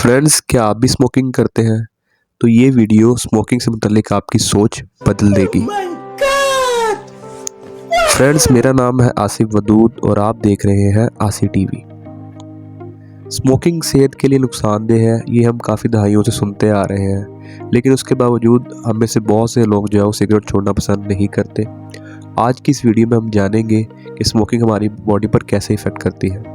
Friends, क्या आप भी स्मोकिंग करते हैं? तो ये वीडियो स्मोकिंग से मुतालिक आपकी सोच बदल देगी। फ्रेंड्स, मेरा नाम है आसिफ वदूद और आप देख रहे हैं आसी टीवी। स्मोकिंग सेहत के लिए नुकसानदेह है, ये हम काफ़ी दहाइयों से सुनते आ रहे हैं, लेकिन उसके बावजूद हम में से बहुत से लोग जो है वो सिगरेट छोड़ना पसंद नहीं करते। आज की इस वीडियो में हम जानेंगे कि स्मोकिंग हमारी बॉडी पर कैसे इफ़ेक्ट करती है।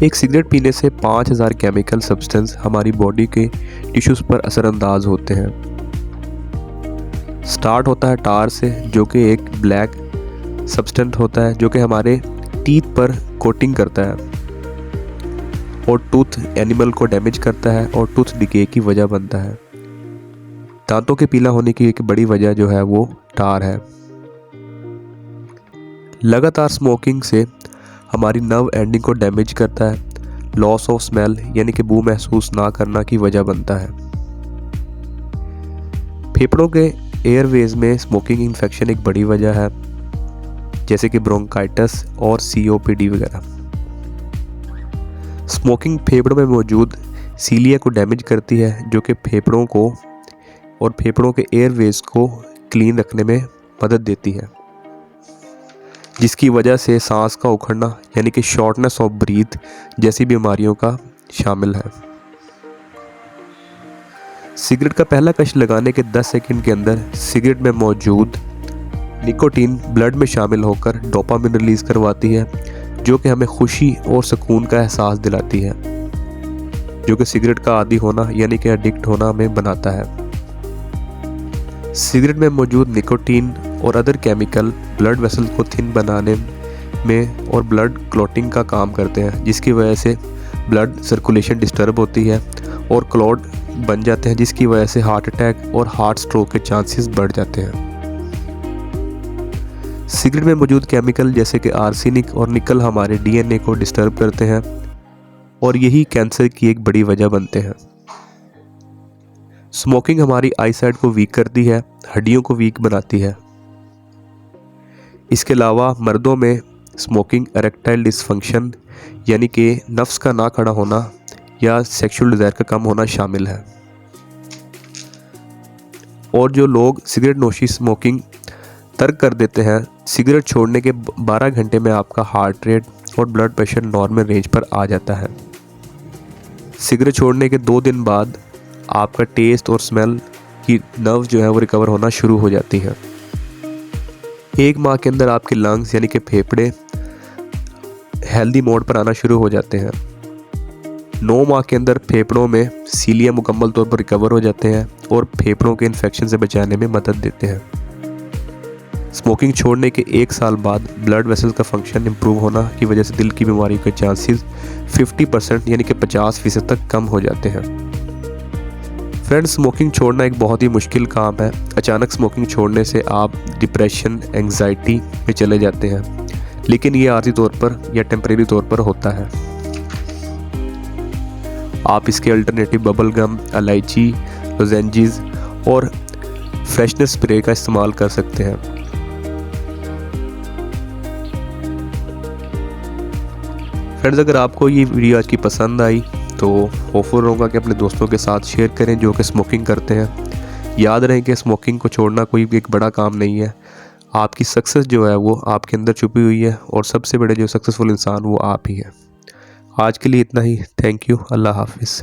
एक सिगरेट पीने से 5000 केमिकल सब्सटेंस हमारी बॉडी के टिश्यूज़ पर असरअंदाज होते हैं। स्टार्ट होता है टार से, जो कि एक ब्लैक सब्सटेंस होता है जो कि हमारे टीथ पर कोटिंग करता है और टूथ एनिमल को डैमेज करता है और टूथ डिके की वजह बनता है। दांतों के पीला होने की एक बड़ी वजह जो है वो टार है। लगातार स्मोकिंग से हमारी नर्व एंडिंग को डैमेज करता है। लॉस ऑफ स्मेल यानी कि बू महसूस ना करना की वजह बनता है। फेफड़ों के एयरवेज में स्मोकिंग इन्फेक्शन एक बड़ी वजह है, जैसे कि ब्रोंकाइटिस और COPD वगैरह। स्मोकिंग फेफड़ों में मौजूद सीलिया को डैमेज करती है, जो कि फेफड़ों को और फेफड़ों के एयरवेज को क्लीन रखने में मदद देती है, जिसकी वजह से सांस का उखड़ना यानी कि शॉर्टनेस ऑफ ब्रीथ जैसी बीमारियों का शामिल है। सिगरेट का पहला कश लगाने के 10 सेकंड के अंदर सिगरेट में मौजूद निकोटीन ब्लड में शामिल होकर डोपामिन रिलीज करवाती है, जो कि हमें खुशी और सुकून का एहसास दिलाती है, जो कि सिगरेट का आदी होना यानी कि एडिक्ट होना हमें बनाता है। सिगरेट में मौजूद निकोटीन और अदर केमिकल ब्लड वेसल को थिन बनाने में और ब्लड क्लॉटिंग का काम करते हैं, जिसकी वजह से ब्लड सर्कुलेशन डिस्टर्ब होती है और क्लॉट बन जाते हैं, जिसकी वजह से हार्ट अटैक और हार्ट स्ट्रोक के चांसेस बढ़ जाते हैं। सिगरेट में मौजूद केमिकल जैसे कि आर्सेनिक और निकल हमारे DNA को डिस्टर्ब करते हैं और यही कैंसर की एक बड़ी वजह बनते हैं। स्मोकिंग हमारी आईसाइट को वीक करती है, हड्डियों को वीक बनाती है। इसके अलावा मर्दों में स्मोकिंग इरेक्टाइल डिसफंक्शन यानी कि नफ्स का ना खड़ा होना या सेक्सुअल डिज़ायर का कम होना शामिल है। और जो लोग सिगरेट नोशी स्मोकिंग तर्क कर देते हैं, सिगरेट छोड़ने के 12 घंटे में आपका हार्ट रेट और ब्लड प्रेशर नॉर्मल रेंज पर आ जाता है। सिगरेट छोड़ने के 2 दिन बाद आपका टेस्ट और स्मेल की नर्व जो है वो रिकवर होना शुरू हो जाती है। 1 माह के अंदर आपके लंग्स यानी कि फेफड़े हेल्दी मोड पर आना शुरू हो जाते हैं। 9 माह के अंदर फेफड़ों में सीलिया मुकम्मल तौर पर रिकवर हो जाते हैं और फेफड़ों के इन्फेक्शन से बचाने में मदद देते हैं। स्मोकिंग छोड़ने के 1 साल बाद ब्लड वेसल का फंक्शन इंप्रूव होना की वजह से दिल की बीमारी के चांसेस 50% यानी कि 50% तक कम हो जाते हैं। फ्रेंड्स, स्मोकिंग छोड़ना एक बहुत ही मुश्किल काम है। अचानक स्मोकिंग छोड़ने से आप डिप्रेशन, एंग्जाइटी में चले जाते हैं, लेकिन ये आर्जी तौर पर या टेम्परेरी तौर पर होता है। आप इसके अल्टरनेटिव बबल गम, इलायची, लोजेंजीज और फ्रेशनेस स्प्रे का इस्तेमाल कर सकते हैं। फ्रेंड्स, अगर आपको ये वीडियो आज की पसंद आई तो होपफुल रहूँगा कि अपने दोस्तों के साथ शेयर करें जो कि स्मोकिंग करते हैं। याद रहे कि स्मोकिंग को छोड़ना कोई भी एक बड़ा काम नहीं है। आपकी सक्सेस जो है वो आपके अंदर छुपी हुई है और सबसे बड़े जो सक्सेसफुल इंसान वो आप ही हैं। आज के लिए इतना ही। Thank you. अल्लाह हाफिज़।